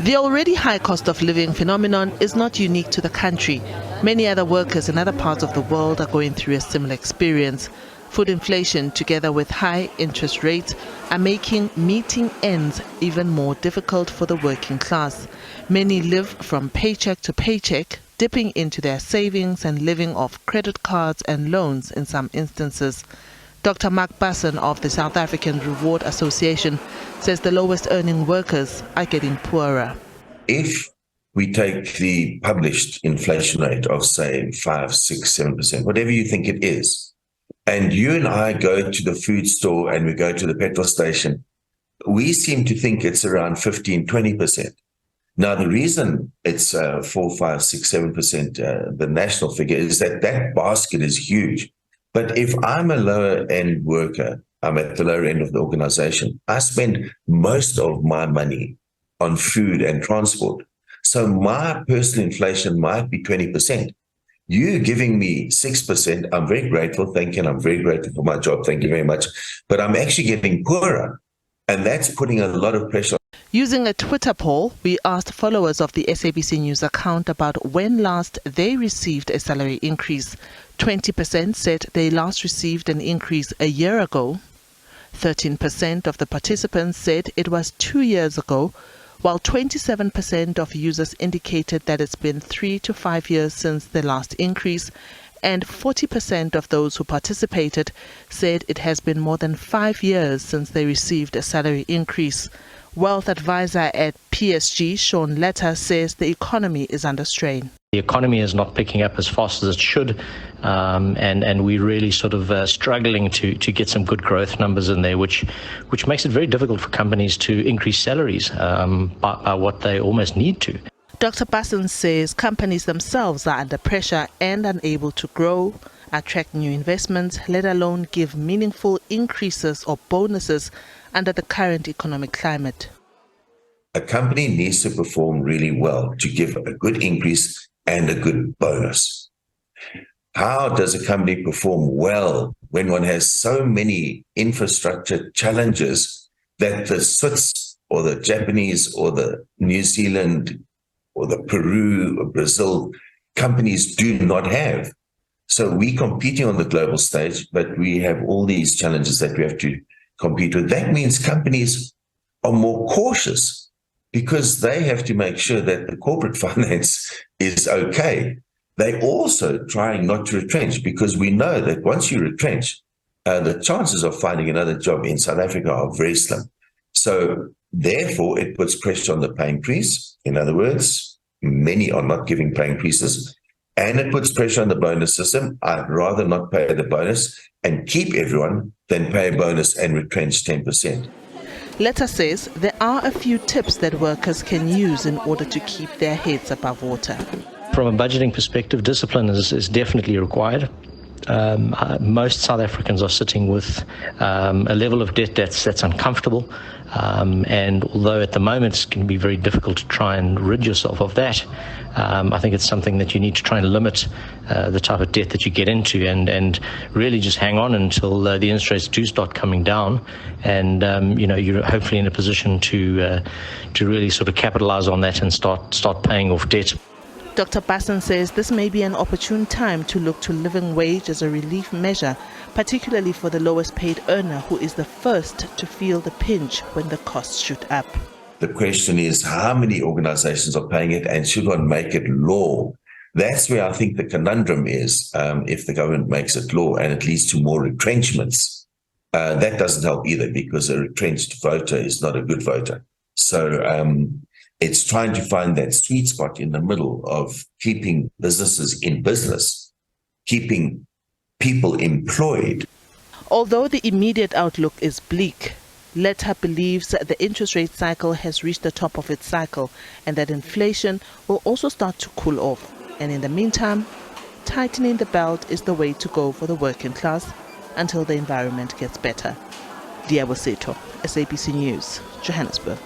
The already high cost of living phenomenon is not unique to the country. Many other workers in other parts of the world are going through a similar experience. Food inflation, together with high interest rates, are making meeting ends even more difficult for the working class. Many live from paycheck to paycheck, dipping into their savings and living off credit cards and loans in some instances. Dr. Bassin of the South African Reward Association says the lowest earning workers are getting poorer. If we take the published inflation rate of, say, 5, 6, 7%, whatever you think it is, and you and I go to the food store and we go to the petrol station, we seem to think it's around 15, 20%. Now, the reason it's 4, 5, 6, 7%, the national figure, is that that basket is huge. But if I'm a lower end worker, I'm at the lower end of the organization, I spend most of my money on food and transport. So my personal inflation might be 20%. You giving me 6%, I'm very grateful, thank you, and I'm very grateful for my job, thank you very much. But I'm actually getting poorer, and that's putting a lot of pressure. Using a Twitter poll, we asked followers of the SABC News account about when last they received a salary increase. 20% said they last received an increase a year ago. 13% of the participants said it was 2 years ago, while 27% of users indicated that it's been 3 to 5 years since the last increase, and 40% of those who participated said it has been more than 5 years since they received a salary increase. Wealth advisor at PSG, Sean Letta, says the economy is under strain. The economy is not picking up as fast as it should, and we're really sort of struggling to get some good growth numbers in there, which makes it very difficult for companies to increase salaries by what they almost need to. Dr. Bassin says companies themselves are under pressure and unable to grow, attract new investments, let alone give meaningful increases or bonuses under the current economic climate. A company needs to perform really well to give a good increase and a good bonus. How does a company perform well when one has so many infrastructure challenges that the Swiss or the Japanese or the New Zealand or the Peru or Brazil companies do not have? So we're competing on the global stage, but we have all these challenges that we have to compete with. That means companies are more cautious because they have to make sure that the corporate finance is okay. They also trying not to retrench, because we know that once you retrench, the chances of finding another job in South Africa are very slim. So therefore, it puts pressure on the pay increase. In other words, many are not giving pay increases, and it puts pressure on the bonus system. I'd rather not pay the bonus and keep everyone than pay a bonus and retrench 10%. Letta says there are a few tips that workers can use in order to keep their heads above water. From a budgeting perspective, discipline is definitely required. Most South Africans are sitting with a level of debt that's uncomfortable, and although at the moment it's going to be very difficult to try and rid yourself of that, I think it's something that you need to try and limit the type of debt that you get into, and really just hang on until the interest rates do start coming down, and you're hopefully in a position to really sort of capitalize on that and start paying off debt. Dr. Bassin says this may be an opportune time to look to living wage as a relief measure, particularly for the lowest paid earner, who is the first to feel the pinch when the costs shoot up. The question is, how many organizations are paying it, and should one make it law? That's where I think the conundrum is. If the government makes it law and it leads to more retrenchments, that doesn't help either, because a retrenched voter is not a good voter. So it's trying to find that sweet spot in the middle of keeping businesses in business, keeping people employed. Although the immediate outlook is bleak, Letta believes that the interest rate cycle has reached the top of its cycle and that inflation will also start to cool off. And in the meantime, tightening the belt is the way to go for the working class until the environment gets better. Diabo Seto, SABC News, Johannesburg.